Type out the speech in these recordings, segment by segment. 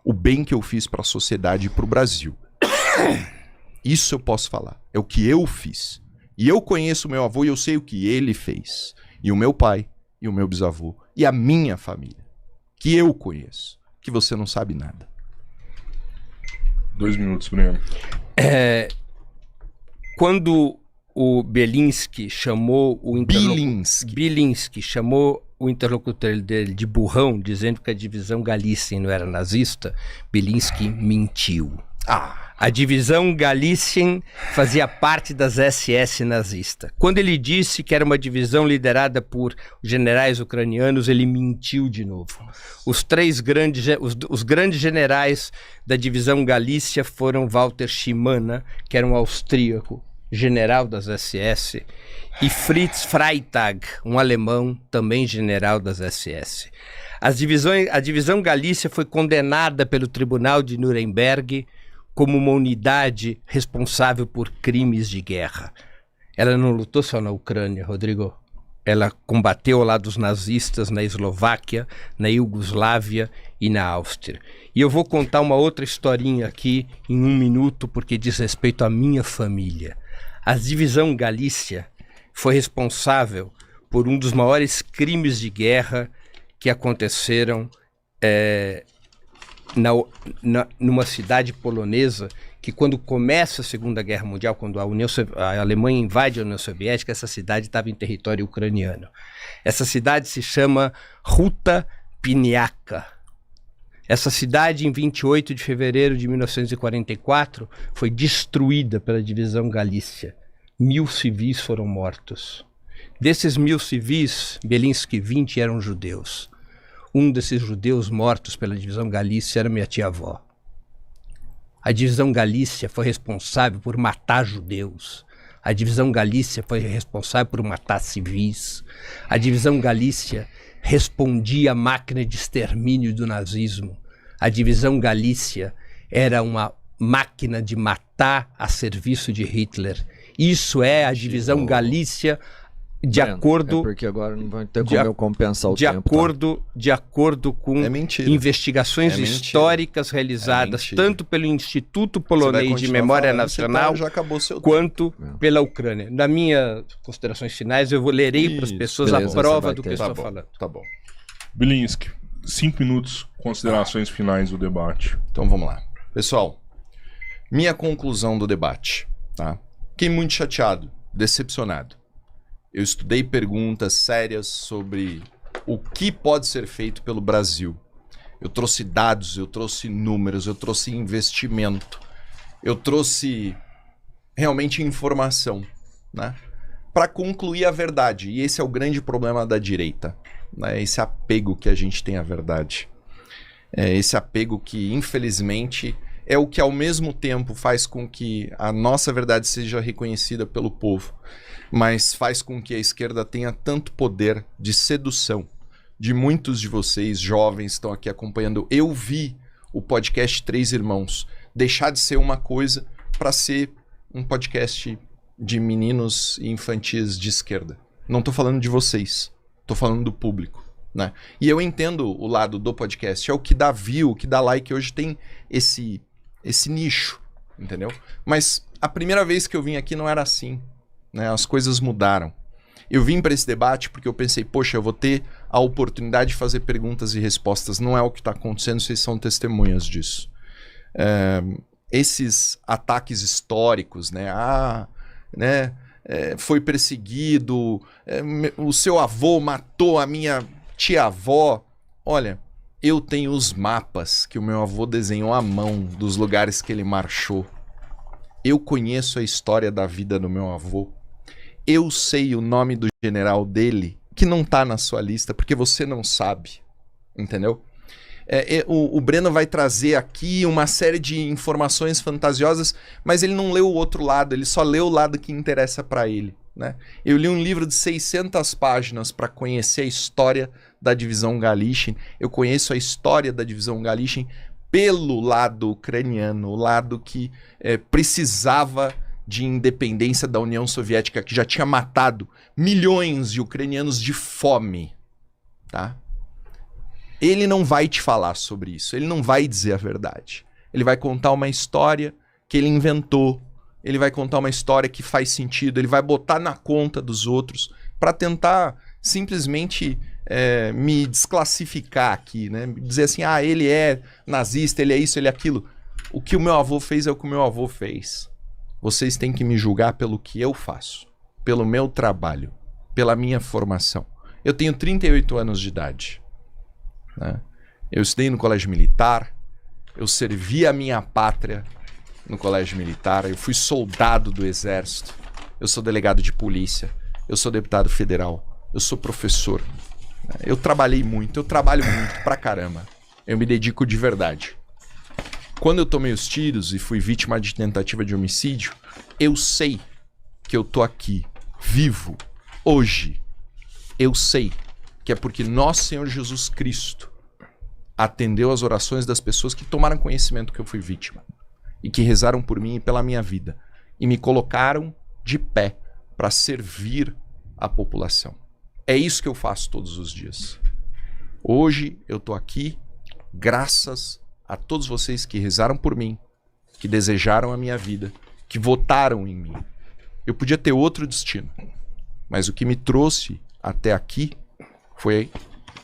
o bem que eu fiz para a sociedade e para o Brasil. Isso eu posso falar. É o que eu fiz. E eu conheço o meu avô e eu sei o que ele fez. E o meu pai, e o meu bisavô, e a minha família. Que eu conheço. Que você não sabe nada. 2 minutos, Breno. Quando o Bielinski chamou o interlocutor dele de burrão, dizendo que a divisão Galícia não era nazista, Bielinski mentiu. A divisão Galícia fazia parte das SS nazistas. Quando ele disse que era uma divisão liderada por generais ucranianos, ele mentiu de novo. Os grandes generais da divisão Galícia foram Walter Schimann, que era um austríaco, general das SS, e Fritz Freytag, um alemão, também general das SS. A divisão Galícia foi condenada pelo Tribunal de Nuremberg como uma unidade responsável por crimes de guerra. Ela não lutou só na Ucrânia, Rodrigo. Ela combateu ao lado dos nazistas na Eslováquia, na Iugoslávia e na Áustria. E eu vou contar uma outra historinha aqui em 1 minuto, porque diz respeito à minha família. A divisão Galícia foi responsável por um dos maiores crimes de guerra que aconteceram numa cidade polonesa, que quando começa a Segunda Guerra Mundial, quando a Alemanha invade a União Soviética, essa cidade estava em território ucraniano. Essa cidade se chama Ruta Piniaka. Essa cidade, em 28 de fevereiro de 1944, foi destruída pela divisão Galícia. 1.000 civis foram mortos. Desses 1.000 civis, Bielinski, 20 eram judeus. Um desses judeus mortos pela divisão Galícia era minha tia-avó. A divisão Galícia foi responsável por matar judeus. A divisão Galícia foi responsável por matar civis. A divisão Galícia respondia à máquina de extermínio do nazismo. A divisão Galícia era uma máquina de matar a serviço de Hitler. Isso é a divisão Galícia de acordo... É porque agora não vai ter como eu compensar o tempo. De acordo com investigações históricas realizadas tanto pelo Instituto Polonês de Memória Nacional quanto pela Ucrânia. Na minha considerações finais, eu lerei para as pessoas a prova do que eu estou falando. Tá bom. Bielinski, 5 minutos, considerações finais do debate. Então vamos lá. Pessoal, minha conclusão do debate, tá? Fiquei muito chateado, decepcionado. Eu estudei perguntas sérias sobre o que pode ser feito pelo Brasil. Eu trouxe dados, eu trouxe números, eu trouxe investimento, eu trouxe realmente informação, né? Para concluir a verdade. E esse é o grande problema da direita, né? Esse apego que a gente tem à verdade. Esse apego que, infelizmente, é o que ao mesmo tempo faz com que a nossa verdade seja reconhecida pelo povo, mas faz com que a esquerda tenha tanto poder de sedução de muitos de vocês, jovens, estão aqui acompanhando. Eu vi o podcast Três Irmãos deixar de ser uma coisa para ser um podcast de meninos e infantis de esquerda. Não estou falando de vocês, estou falando do público, né? E eu entendo o lado do podcast, é o que dá view, o que dá like. Hoje tem esse nicho, entendeu? Mas a primeira vez que eu vim aqui não era assim, né? As coisas mudaram. Eu vim para esse debate porque eu pensei, poxa, eu vou ter a oportunidade de fazer perguntas e respostas. Não é o que está acontecendo, vocês são testemunhas disso. Esses ataques históricos, né? Foi perseguido, o seu avô matou a minha tia-avó. Olha, eu tenho os mapas que o meu avô desenhou à mão dos lugares que ele marchou. Eu conheço a história da vida do meu avô. Eu sei o nome do general dele, que não tá na sua lista, porque você não sabe, entendeu? O Breno vai trazer aqui uma série de informações fantasiosas, mas ele não leu o outro lado, ele só leu o lado que interessa para ele, né? Eu li um livro de 600 páginas para conhecer a história da divisão Galícia. Eu conheço a história da divisão Galícia pelo lado ucraniano, o lado que precisava de independência da União Soviética, que já tinha matado milhões de ucranianos de fome, tá? ele não vai te falar sobre isso, ele não vai dizer a verdade. Ele vai contar uma história que ele inventou, ele vai contar uma história que faz sentido, ele vai botar na conta dos outros para tentar simplesmente me desclassificar aqui, né? Dizer assim, ele é nazista, ele é isso, ele é aquilo. O que o meu avô fez é o que o meu avô fez. Vocês têm que me julgar pelo que eu faço, pelo meu trabalho, pela minha formação. Eu tenho 38 anos de idade, né? Eu estudei no colégio militar, eu servi a minha pátria no colégio militar, eu fui soldado do exército, eu sou delegado de polícia, eu sou deputado federal, eu sou professor, né? Eu trabalhei muito, eu trabalho muito pra caramba, eu me dedico de verdade. Quando eu tomei os tiros e fui vítima de tentativa de homicídio, eu sei que eu tô aqui, vivo, hoje. Eu sei que é porque nosso Senhor Jesus Cristo atendeu as orações das pessoas que tomaram conhecimento que eu fui vítima e que rezaram por mim e pela minha vida e me colocaram de pé para servir a população. É isso que eu faço todos os dias. Hoje eu tô aqui graças a todos vocês que rezaram por mim, que desejaram a minha vida, que votaram em mim. Eu podia ter outro destino, mas o que me trouxe até aqui foi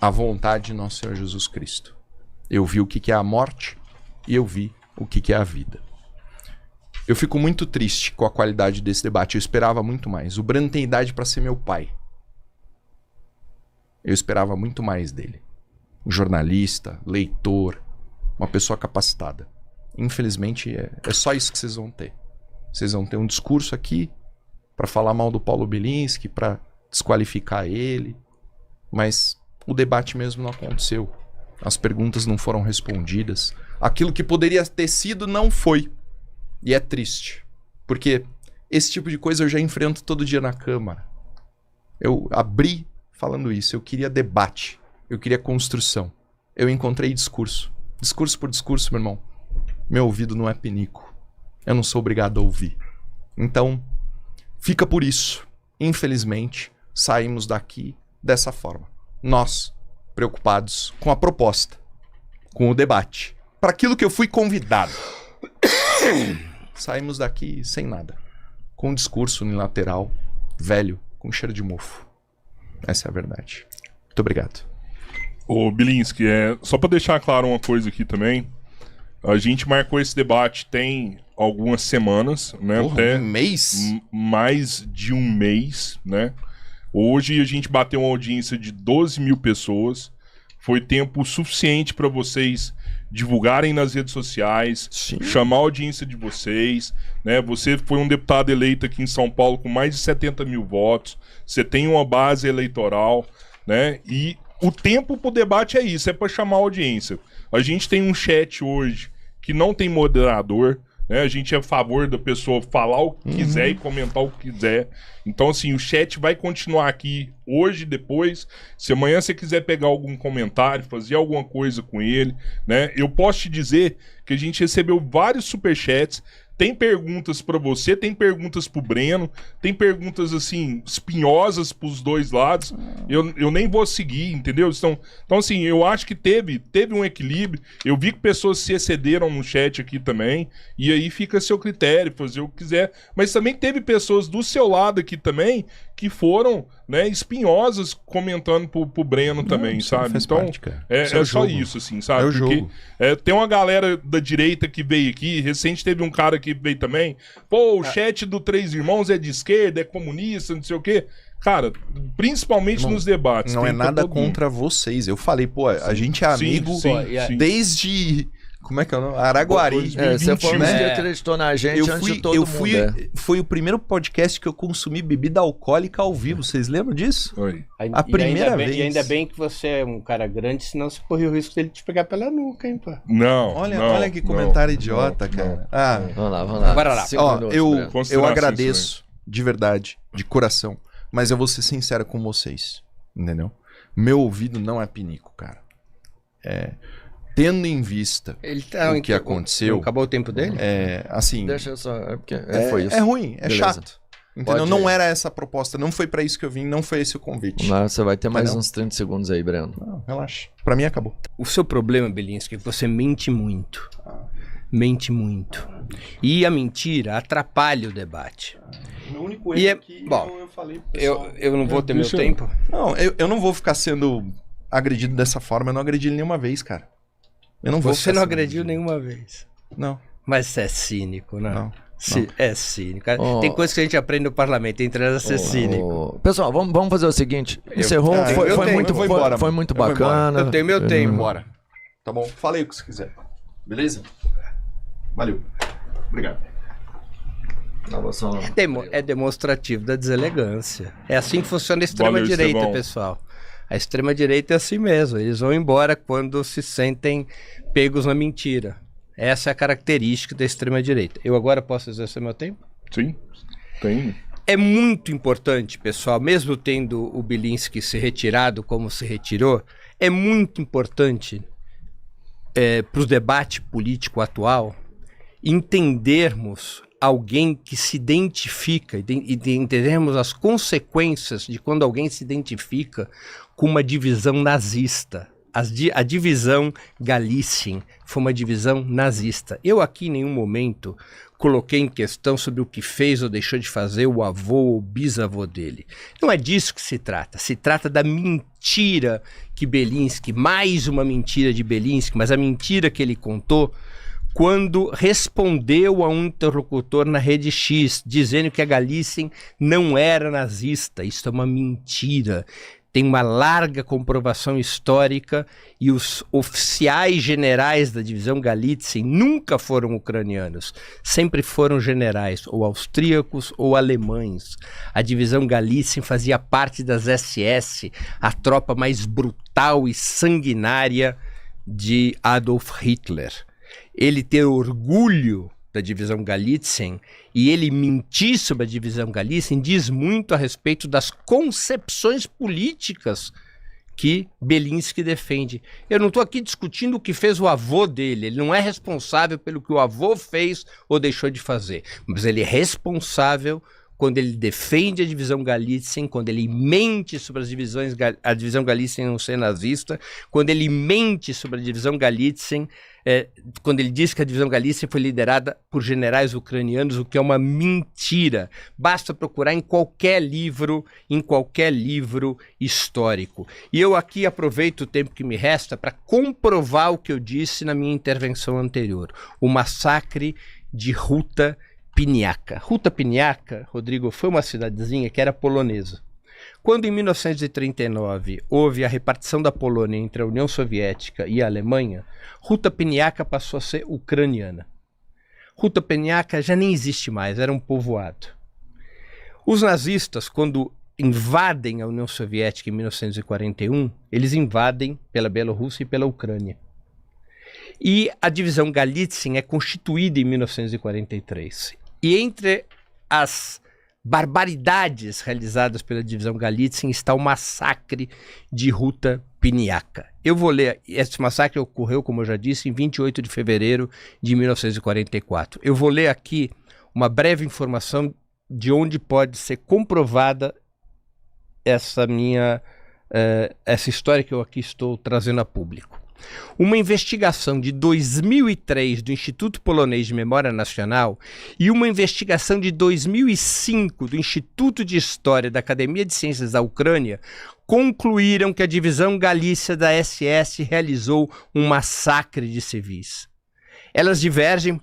a vontade de nosso Senhor Jesus Cristo. Eu vi o que é a morte e eu vi o que é a vida. Eu fico muito triste com a qualidade desse debate. Eu esperava muito mais. O Breno tem idade para ser meu pai. Eu esperava muito mais dele. Um jornalista, leitor, uma pessoa capacitada. Infelizmente, é só isso que vocês vão ter. Vocês vão ter um discurso aqui para falar mal do Paulo Bilinski, para desqualificar ele, mas o debate mesmo não aconteceu. As perguntas não foram respondidas. Aquilo que poderia ter sido não foi. E é triste, porque esse tipo de coisa eu já enfrento todo dia na Câmara. Eu abri falando isso, eu queria debate, eu queria construção. Eu encontrei discurso. Discurso por discurso, meu irmão. Meu ouvido não é pinico. Eu não sou obrigado a ouvir. Então, fica por isso. Infelizmente, saímos daqui dessa forma. Nós, preocupados com a proposta, com o debate, para aquilo que eu fui convidado. Saímos daqui sem nada. Com um discurso unilateral, velho, com cheiro de mofo. Essa é a verdade. Muito obrigado. Ô, Bilinski, só para deixar claro uma coisa aqui também. A gente marcou esse debate tem algumas semanas, né? Porra, até um mês? Mais de um mês, né? Hoje a gente bateu uma audiência de 12 mil pessoas. Foi tempo suficiente para vocês divulgarem nas redes sociais, Sim. chamar a audiência de vocês, né? Você foi um deputado eleito aqui em São Paulo com mais de 70 mil votos. Você tem uma base eleitoral, né? E o tempo pro debate é isso, é para chamar a audiência. A gente tem um chat hoje que não tem moderador, né? A gente é a favor da pessoa falar o que quiser e comentar o que quiser. Então, assim, o chat vai continuar aqui hoje, depois. Se amanhã você quiser pegar algum comentário, fazer alguma coisa com ele, né? Eu posso te dizer que a gente recebeu vários superchats. Tem perguntas pra você, tem perguntas pro Breno, tem perguntas, assim, espinhosas pros dois lados. Eu nem vou seguir, entendeu? Então assim, eu acho que teve um equilíbrio. Eu vi que pessoas se excederam no chat aqui também. E aí fica a seu critério, fazer o que quiser. Mas também teve pessoas do seu lado aqui também que foram, né, espinhosas comentando pro Breno também, sabe? Então, é só isso, assim, sabe? É o Porque jogo. tem uma galera da direita que veio aqui, recente teve um cara que veio também, pô, o chat do Três Irmãos é de esquerda, é comunista, não sei o quê. Cara, principalmente Irmão, nos debates. Não é tenta nada todo mundo. contra vocês. Eu falei, pô, a gente é amigo sim. desde... Como é que é o nome? Araguari. Você foi um né? que acreditou na gente antes de todo mundo. Foi o primeiro podcast que eu consumi bebida alcoólica ao vivo. Vocês lembram disso? Oi. A primeira vez. E ainda bem que você é um cara grande, senão você corria o risco dele te pegar pela nuca, hein, pô. Não, Olha que comentário idiota, cara. Vamos lá. Bora lá. 5 Ó, minutos, eu Breno. agradeço de verdade, de coração, mas eu vou ser sincero com vocês, entendeu? Meu ouvido não é pinico, cara. Tendo em vista o que aconteceu... Acabou o tempo dele? assim... Deixa eu só... foi isso. É ruim, é Beleza. chato. Entendeu? Pode. Não era essa a proposta, não foi pra isso que eu vim, não foi esse o convite. Mas você vai ter mais Entendeu? uns 30 segundos aí, Breno. Não, relaxa. Pra mim acabou. O seu problema, Belinsky, é que você mente muito. Mente muito. E a mentira atrapalha o debate. O único E é- bom, eu falei pro pessoal. Eu não vou ter meu deixa eu- tempo. Não, eu não vou ficar sendo agredido dessa forma, eu não agredi ele nenhuma vez, cara. Eu não vou Você ficar não sendo agrediu nenhuma vez. Não, Mas você é cínico, né? não. É cínico. Oh. Tem coisas que a gente aprende no parlamento, entre elas ser cínico. Pessoal, vamos fazer o seguinte. Encerrou, Ah, foi, eu foi tenho, muito, eu vou embora, foi mano. muito Eu vou embora. bacana. Eu tenho meu tempo. Bora. Tá bom? Falei o que você quiser. Beleza? Valeu. Obrigado. É demonstrativo da deselegância. É assim que funciona a extrema-direita, Estevão. pessoal. A extrema-direita é assim mesmo. Eles vão embora quando se sentem pegos na mentira. Essa é a característica da extrema-direita. Eu agora posso exercer meu tempo? Sim, tem. É muito importante, pessoal, mesmo tendo o Belinsky se retirado como se retirou, é muito importante para o debate político atual entendermos alguém que se identifica e entendermos as consequências de quando alguém se identifica com uma divisão nazista. A divisão Galicien foi uma divisão nazista. Eu aqui em nenhum momento coloquei em questão sobre o que fez ou deixou de fazer o avô ou bisavô dele. Não é disso que se trata. Se trata da mentira que Belinsky, mais uma mentira de Belinsky, mas a mentira que ele contou quando respondeu a um interlocutor na Rede X, dizendo que a Galicien não era nazista. Isso é uma mentira. Tem uma larga comprovação histórica e os oficiais generais da divisão Galitzin nunca foram ucranianos, sempre foram generais, ou austríacos ou alemães. A divisão Galitzin fazia parte das SS, a tropa mais brutal e sanguinária de Adolf Hitler. Ele ter orgulho da divisão Galitzin e ele mentir sobre a divisão Galitzin diz muito a respeito das concepções políticas que Belinsky defende. Eu não estou aqui discutindo o que fez o avô dele, ele não é responsável pelo que o avô fez ou deixou de fazer, mas ele é responsável quando ele defende a divisão Galitzin, quando ele mente sobre a divisão Galitzin não ser nazista, quando ele mente sobre a divisão Galitzin, quando ele diz que a divisão Galitzin foi liderada por generais ucranianos, o que é uma mentira. Basta procurar em qualquer livro histórico. E eu aqui aproveito o tempo que me resta para comprovar o que eu disse na minha intervenção anterior. O massacre de Ruta Piniaka. Ruta Piniaka, Rodrigo, foi uma cidadezinha que era polonesa. Quando em 1939 houve a repartição da Polônia entre a União Soviética e a Alemanha, Ruta Piniaka passou a ser ucraniana. Ruta Piniaka já nem existe mais, era um povoado. Os nazistas, quando invadem a União Soviética em 1941, eles invadem pela Bielorrússia e pela Ucrânia. E a divisão Galitzin é constituída em 1943. E entre as barbaridades realizadas pela divisão Galitzin está o massacre de Ruta Piniaka. Eu vou ler, esse massacre ocorreu, como eu já disse, em 28 de fevereiro de 1944. Eu vou ler aqui uma breve informação de onde pode ser comprovada essa história que eu aqui estou trazendo a público. Uma investigação de 2003 do Instituto Polonês de Memória Nacional e uma investigação de 2005 do Instituto de História da Academia de Ciências da Ucrânia concluíram que a divisão Galícia da SS realizou um massacre de civis. Elas divergem,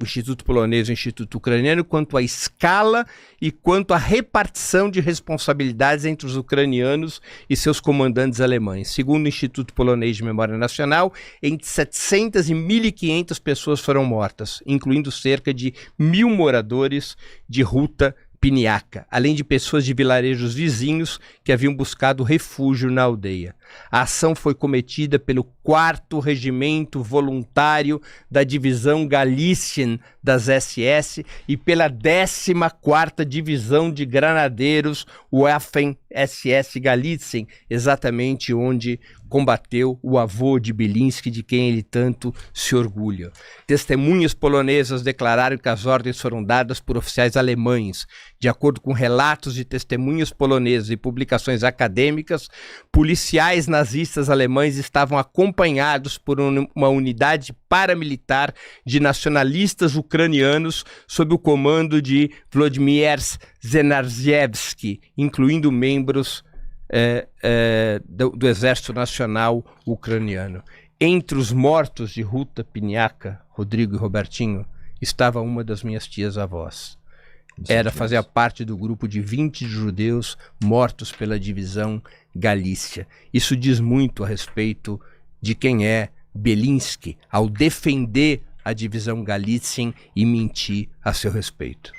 o Instituto Polonês e o Instituto Ucraniano, quanto à escala e quanto à repartição de responsabilidades entre os ucranianos e seus comandantes alemães. Segundo o Instituto Polonês de Memória Nacional, entre 700 e 1.500 pessoas foram mortas, incluindo cerca de 1.000 moradores de Ruta Piniaka, além de pessoas de vilarejos vizinhos que haviam buscado refúgio na aldeia. A ação foi cometida pelo 4º Regimento Voluntário da Divisão Galitzin das SS e pela 14ª Divisão de Granadeiros Waffen-SS Galitzin, exatamente onde combateu o avô de Beliński, de quem ele tanto se orgulha. Testemunhas polonesas declararam que as ordens foram dadas por oficiais alemães. De acordo com relatos de testemunhas polonesas e publicações acadêmicas, policiais nazistas alemães estavam acompanhados por uma unidade paramilitar de nacionalistas ucranianos sob o comando de Włodzimierz Zenarzewski, incluindo membros do Exército Nacional Ucraniano. Entre os mortos de Ruta Piniaca, Rodrigo e Robertinho, estava uma das minhas tias-avós. Fazia parte do grupo de 20 judeus mortos pela divisão Galícia. Isso diz muito a respeito de quem é Beliński ao defender a divisão Galícia e mentir a seu respeito.